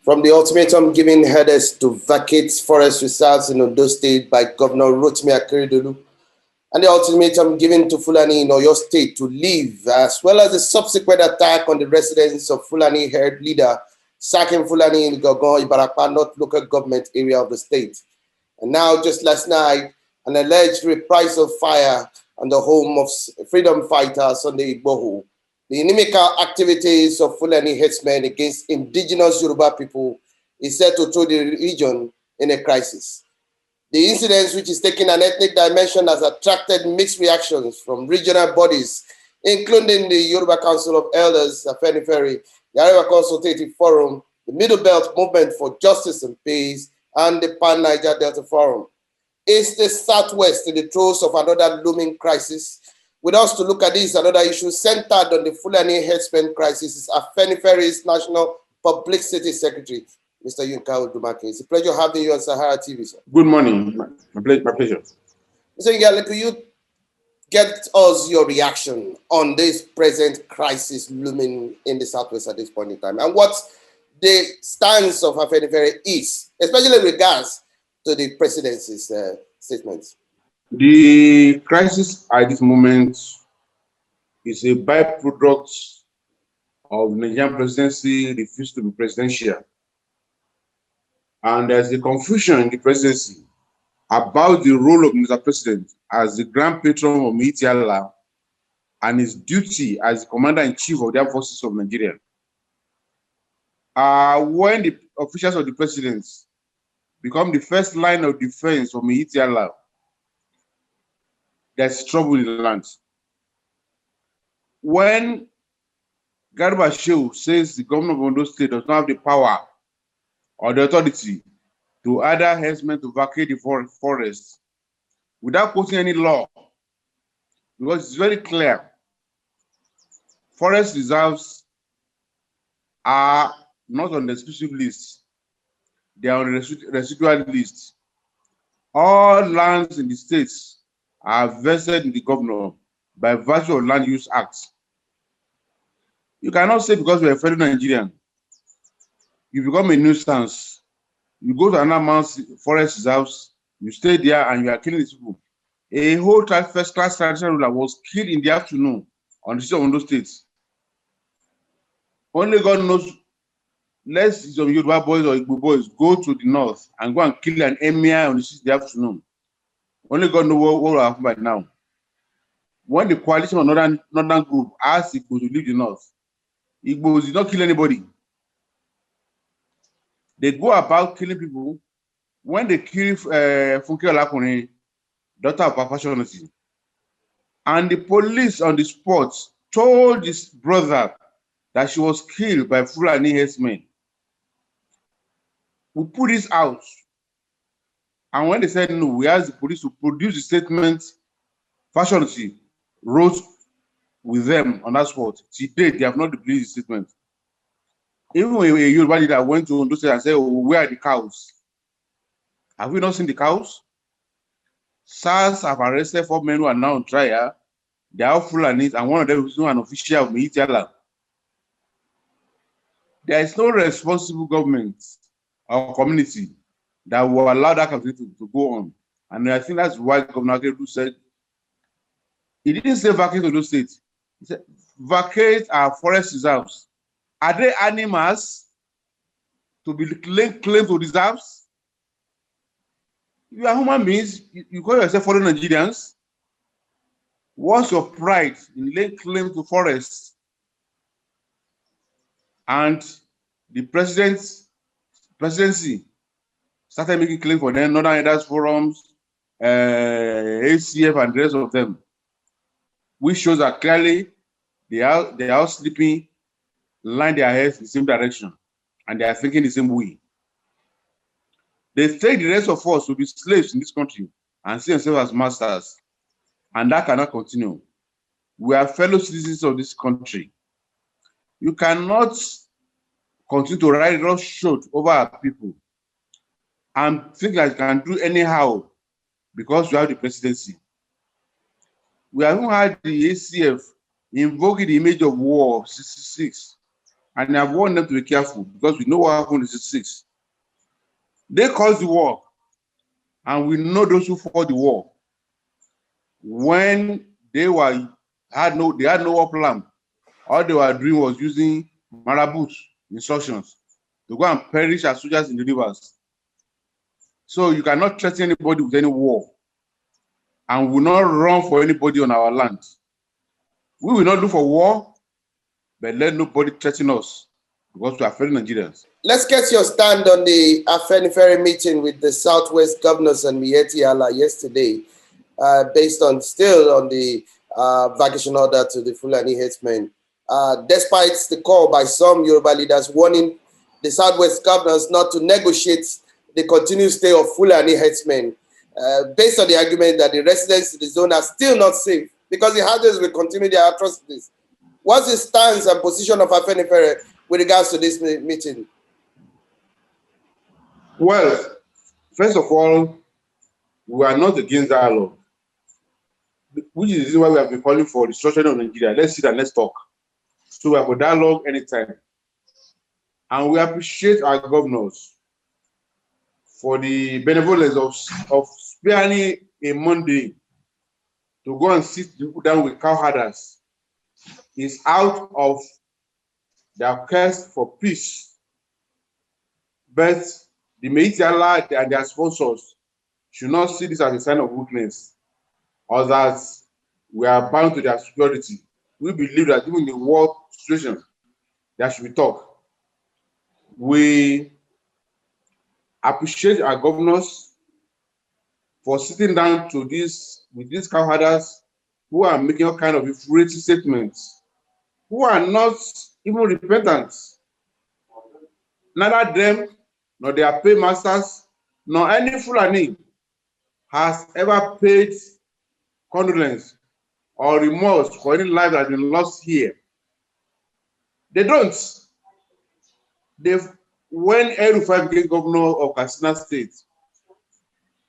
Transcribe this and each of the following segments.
From the ultimatum given herders to vacate forest reserves in Ondo State by Governor Rotimi Akeredolu, and the ultimatum given to Fulani in Oyo State to leave, as well as the subsequent attack on the residence of Fulani herd leader, sacking Fulani in Gogon, Ibarapa North local government area of the state. And now, just last night, an alleged reprisal fire on the home of freedom fighter Sunday Igboho. The inimical activities of Fulani herdsmen against indigenous Yoruba people is set to throw the region in a crisis. The incident, which is taking an ethnic dimension, has attracted mixed reactions from regional bodies, including the Yoruba Council of Elders, Afenifere, the Arewa Consultative Forum, the Middle Belt Movement for Justice and Peace, and the Pan-Niger Delta Forum. Is the Southwest in the throes of another looming crisis? With us to look at this, another issue centered on the Fulani herdsmen crisis is Afenifere's National Publicity Secretary, Mr. Odumakin. It's a pleasure having you on Sahara TV, sir. Good morning. My pleasure. Mr. Ngale, could you get us your reaction on this present crisis looming in the Southwest at this point in time, and what the stance of Afenifere is, especially in regards to the presidency's statements? The crisis at this moment is a byproduct of the Nigerian presidency refused to be presidential. And there's a confusion in the presidency about the role of Mr. President as the grand patron of Miiti Allah and his duty as the commander-in-chief of the armed forces of Nigeria. When the officials of the presidency become the first line of defense for Miiti Allah, there's trouble in the land. When Garba Shehu says the governor of Ondo State does not have the power or the authority to order herdsmen to vacate the forest without quoting any law, because it's very clear, forest reserves are not on the exclusive list, they are on the residual list. All lands in the states are vested in the governor by virtue of Land Use Act. You cannot say because you're a fellow Nigerian, you become a nuisance. You go to another man's forest reserves, you stay there and you are killing these people. A whole first-class traditional ruler was killed in the afternoon on the streets of Ondo State. Only God knows, lest some Yoruba boys or Igbo boys go to the north and go and kill an emir on the streets in the afternoon. Only God knows what will happen by now. When the coalition of northern group asked Igbo to leave the north, Igbo did not kill anybody. They go about killing people. When they kill Funke Olakune, daughter of Papa Shonoti, and the police on the spot told his brother that she was killed by Fulani herdsmen. We put this out. And when they said no, we asked the police to produce the statement Fashionity wrote with them on that spot. To date, they have not released the statement. Even a Yoruba leader went to Ondo State and said, oh, where are the cows? Have we not seen the cows? SARS have arrested 4 men who are now on trial. They are all Fulanis, and one of them is an official of Miiti Allah. There is no responsible government or community that will allow that activity to go on. And I think that's why Governor Akeredolu said, he didn't say vacate Ondo State. He said, vacate our forest reserves. Are they animals to be claimed to reserves? You are human beings. You call yourself fellow Nigerians. What's your pride in laying claim to forests? And the presidency started making claims for them, Northern Elders Forums, ACF, and the rest of them, which shows that clearly they are all sleeping, line their heads in the same direction, and they are thinking the same way. They think the rest of us will be slaves in this country and see themselves as masters, and that cannot continue. We are fellow citizens of this country. You cannot continue to ride roughshod over our people and think that you can do anyhow because you have the presidency. We haven't had the ACF invoking the image of war of 66 and I've warned them to be careful because we know what happened in '66. They caused the war, and we know those who fought the war. When they had no war plan, all they were doing was using marabouts instructions to go and perish as soldiers in the rivers. So you cannot threaten anybody with any war, and we will not run for anybody on our land. We will not look for war, but let nobody threaten us because we are fellow Nigerians. Let's get your stand on the Afenifere meeting with the Southwest governors and Miyetti Allah yesterday, based on the vacation order to the Fulani herdsmen. Despite the call by some Yoruba leaders warning the Southwest governors not to negotiate the continued stay of Fulani herdsmen, based on the argument that the residents in the zone are still not safe because the herders will continue their atrocities. What's the stance and position of Afenifere with regards to this meeting? Well, first of all, we are not against dialogue, which is the reason why we have been calling for the restructuring of Nigeria. Let's sit and let's talk. So we have a dialogue anytime. And we appreciate our governors for the benevolence of sparing a Monday to go and sit down with cow herders. Is out of their quest for peace. But the Miyetti Allah and their sponsors should not see this as a sign of weakness or that we are bound to their security. We believe that even in the war situation, there should be talk. We appreciate our governors for sitting down with these cow herders who are making all kind of infuriating statements, who are not even repentant. Neither them, nor their paymasters, nor any Fulani has ever paid condolence or remorse for any life that has been lost here. They don't. When El-Rufai became governor of Katsina State,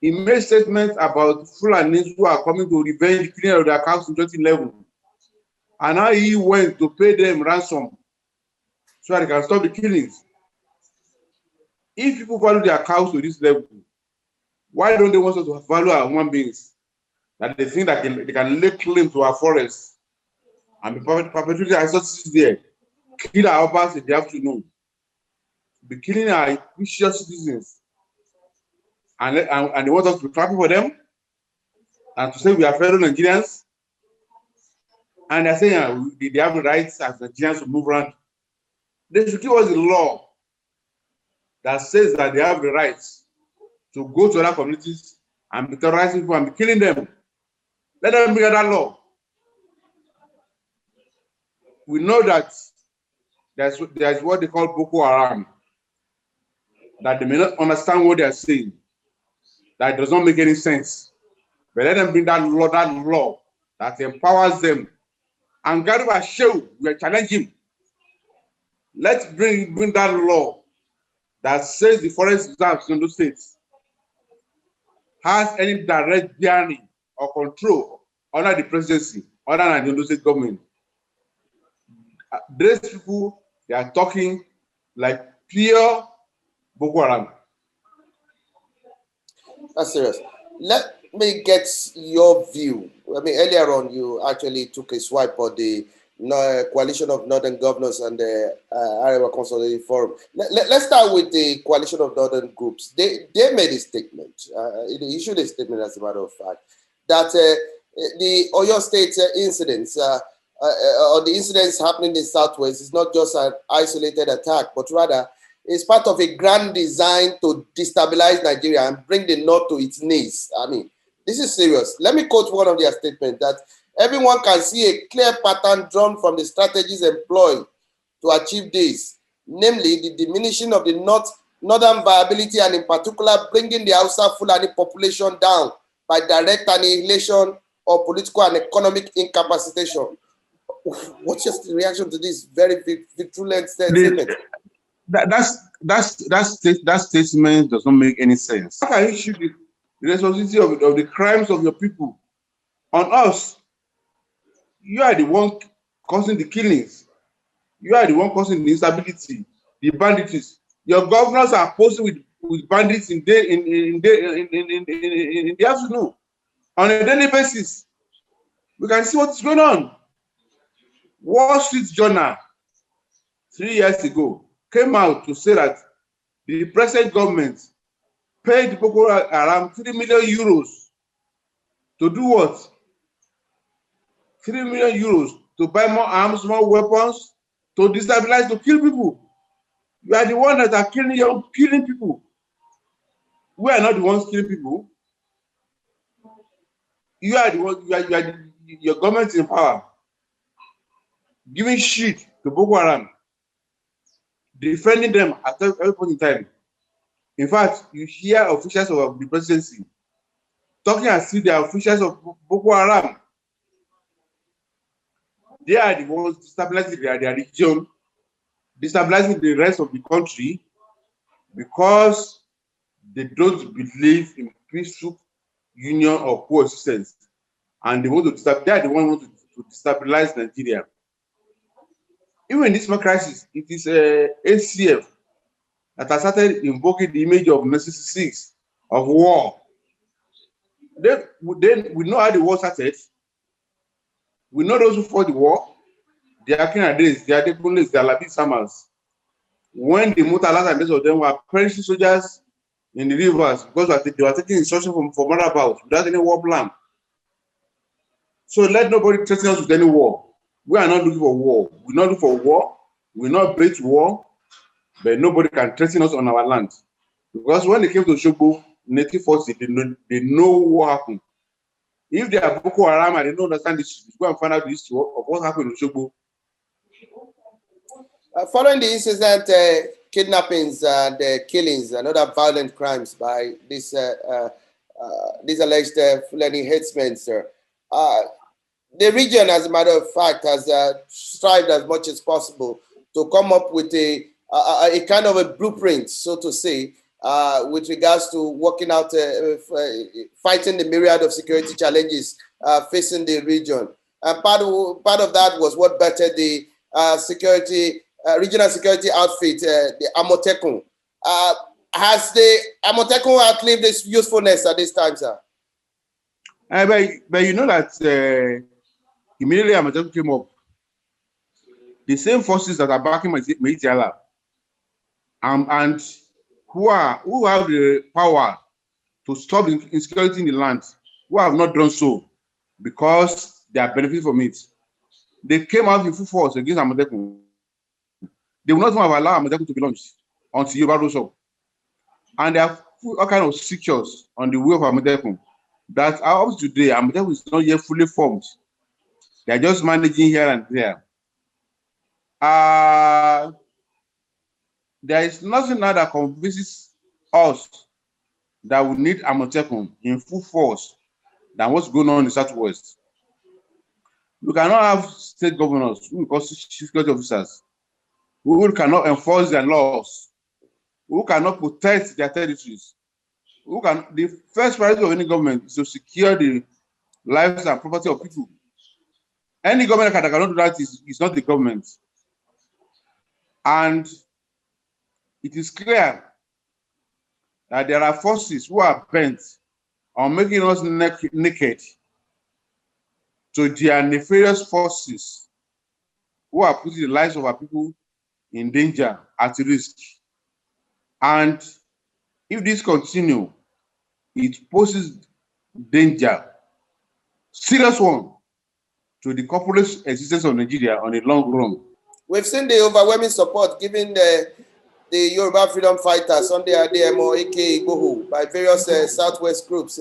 he made statements about Fulanis who are coming to revenge the killing of their cows in 2011. And how he went to pay them ransom so that they can stop the killings. If people value their cows to this level, why don't they want us to value our human beings? That they think that they can lay claim to our forests and be perpetuating atrocities there, kill our hoppers in the afternoon, be killing our precious citizens, and they want us to be clapping for them and to say we are fellow Nigerians. And they're saying they have the rights as Nigerians to move around. They should give us a law that says that they have the rights to go to other communities and be terrorizing people and be killing them. Let them bring that law. We know that there's what they call Boko Haram, that they may not understand what they are saying, that it does not make any sense. But let them bring that law that empowers them. And Garba Shehu, we are challenging him. Let's bring that law that says the forest reserves in those states has any direct bearing or control under the presidency, other than the Ondo State government. These people, they are talking like pure Boko Haram. That's serious. Let me get your view. I mean, earlier on, you actually took a swipe at the coalition of northern governors and the Arewa Consolidated Forum. Let's start with the coalition of northern groups. They made a statement, they issued a statement, as a matter of fact, that the Oyo State incidents, or the incidents happening in Southwest, is not just an isolated attack, but rather is part of a grand design to destabilize Nigeria and bring the North to its knees. I mean, this is serious. Let me quote one of their statements that everyone can see a clear pattern drawn from the strategies employed to achieve this, namely the diminishing of the northern viability and in particular bringing the Hausa Fulani population down by direct annihilation or political and economic incapacitation. What's your reaction to this very virulent statement? That statement does not make any sense. How can you shift the responsibility of the crimes of your people on us? You are the one causing the killings. You are the one causing the instability, the bandits. Your governors are posting with bandits in the afternoon on a daily basis. We can see what is going on. Wall Street Journal 3 years ago came out to say that the present government paid Boko Haram 3 million euros to do what? 3 million euros to buy more arms, more weapons, to destabilize, to kill people. You are the ones that are killing people. We are not the ones killing people. You are the one. Your government is in power, giving shit to Boko Haram, defending them at every point in time. In fact, you hear officials of the presidency talking as if they are officials of Boko Haram. They are the ones destabilizing their region, destabilizing the rest of the country, because they don't believe in peaceful union or coexistence, and they want to they are the ones who want to destabilize Nigeria. Even in this crisis, it is ACF that has started invoking the image of 1966 of war. Then we know how the war started. We know those who fought the war. They are Canadians, they are the police, they are Labi Summers. When the Mutalas and rest of them were perishing soldiers in the rivers because they were taking instruction from roundabouts without any war plan. So let nobody threaten us with any war. We are not looking for war. We not look for war. We not bait war, but nobody can threaten us on our land. Because when they came to Osogbo, native forces, they know what happened. If they are Boko Haram and they don't understand this, go and find out the history of what happened in Osogbo. Following the incident, kidnappings and killings and other violent crimes by these alleged Fulani herdsmen, sir, the region, as a matter of fact, has strived as much as possible to come up with a kind of a blueprint, so to say, with regards to working out, fighting the myriad of security challenges facing the region. And part of that was what bettered the regional security outfit, the Amotekun. Has the Amotekun outlived its usefulness at this time, sir? But you know that immediately Amotekun came up, the same forces that are backing Meitiala and who have the power to stop insecurity in the land, who have not done so because they are benefiting from it. They came out in full force against Amotekun. They will not even have allowed Amotekun to be launched until Yoruba rose up. And they have put all kinds of strictures on the way of Amotekun that are up to today. Amotekun is not yet fully formed. They are just managing here and there. There is nothing now that convinces us that we need Amotekun in full force than what's going on in the Southwest. We cannot have state governors who call security officers who cannot enforce their laws, who cannot protect their territories. The first priority of any government is to secure the lives and property of people. Any government that cannot do that is not the government. And it is clear that there are forces who are bent on making us naked to their nefarious forces who are putting the lives of our people in danger, at risk. And if this continues, it poses danger, serious one, to the corporate existence of Nigeria on a long run. We've seen the overwhelming support given the Yoruba freedom fighters under Ademo, aka Igboho, by various Southwest groups,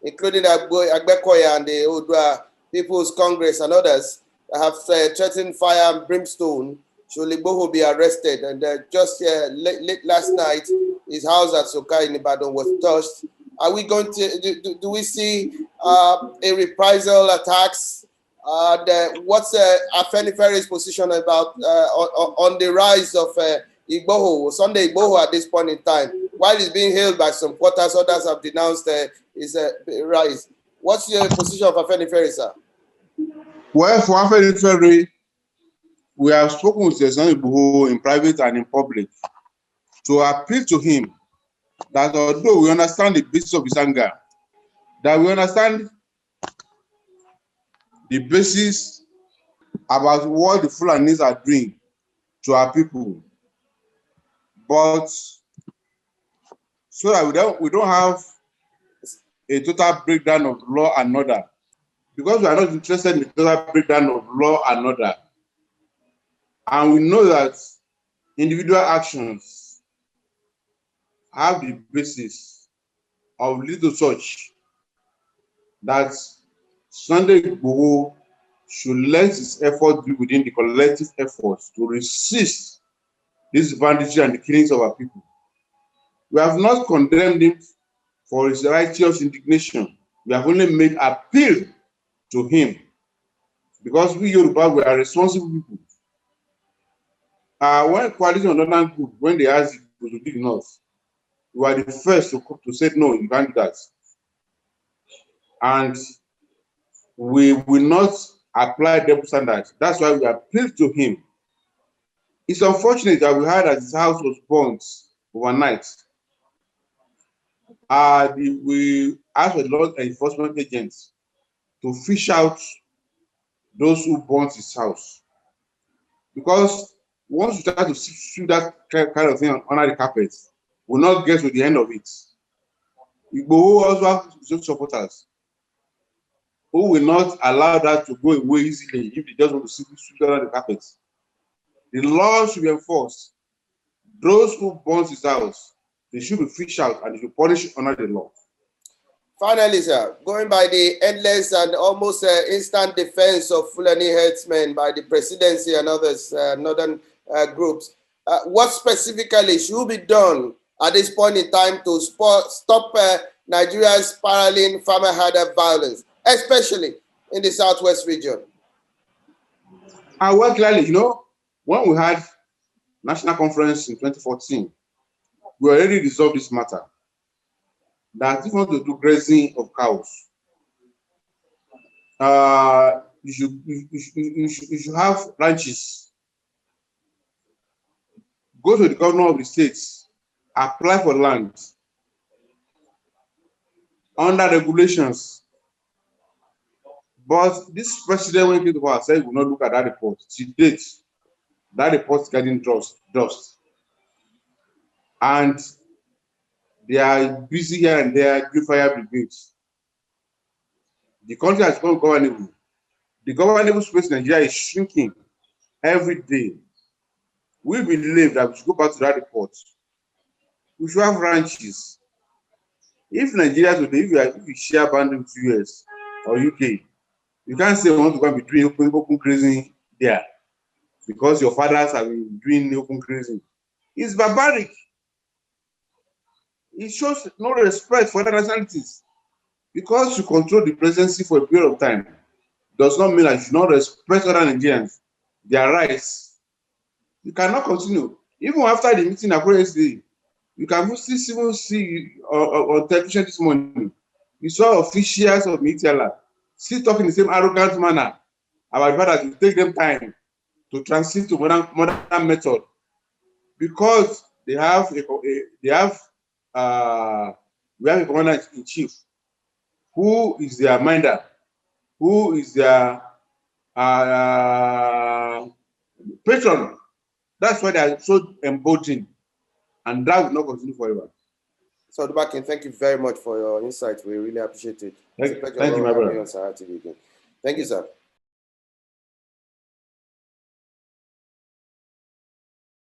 including Agbekoya and the Odua People's Congress and others, that have threatened fire and brimstone should Igboho be arrested. And just late last night, his house at Soka in Ibadan was touched. Are we going to, do we see a reprisal attacks? What's Afeniferi's position about on the rise of Igboho, Sunday Igboho at this point in time? While he's being hailed by some quarters, others have denounced his rise. What's your position of Afeniferi, sir? Well, for Afeniferi, we have spoken with Sunday Igboho in private and in public to appeal to him that although we understand the basis of his anger, that we understand the basis about what the Fulanis are doing to our people, but so that we don't have a total breakdown of law and order, because we are not interested in the total breakdown of law and order, and we know that individual actions have the basis of little such that Sunday Igboho should let his effort be within the collective efforts to resist this banditry and the killings of our people. We have not condemned him for his righteous indignation. We have only made appeal to him because we Yoruba, we are responsible people. When coalition of Northern Group, when they asked to do the North, we were the first to say no, you can't do that. And we will not apply double standards. That's why we appealed to him. It's unfortunate that we heard that his house was burnt overnight. We asked the law enforcement agents to fish out those who burnt his house. Because once you start to sweep that kind of thing under the carpet, we'll not get to the end of it. Igboho also have social supporters who will not allow that to go away easily if they just want to sweep under the carpet. The law should be enforced. Those who burn his house, they should be fished out and they should punish under the law. Finally, sir, going by the endless and almost instant defense of Fulani herdsmen by the presidency and others, northern groups, what specifically should be done at this point in time to stop Nigeria's spiraling farmer-herder violence, especially in the southwest region? Well, clearly, when we had national conference in 2014, we already resolved this matter. That if you want to do grazing of cows, you should have ranches. Go to the governor of the states, apply for land under regulations. But this president, when he came to power, said he will not look at that report. To date, that report is getting dust. And they are busy here and there doing fire brigades. The country has become governable. The governable space in Nigeria is shrinking every day. We believe that we should go back to that report. We should have ranches. If Nigeria today, if you share boundary with US or UK, you can't say we want to go and be doing open grazing there because your fathers have been doing open grazing. It's barbaric. It shows no respect for other nationalities. Because you control the presidency for a period of time does not mean that you should not respect other Nigerians, their rights. You cannot continue. Even after the meeting at yesterday, you can still see on television this morning, you saw officials of Mitiala still talking the same arrogant manner about the fact that it will take them time to transit to modern method because we have a commander in chief who is their minder, who is their patron. That's why they are so emboldened, and that will not continue forever. So, Odumakin, thank you very much for your insights. We really appreciate it. Thank you, my brother. Thank you, sir.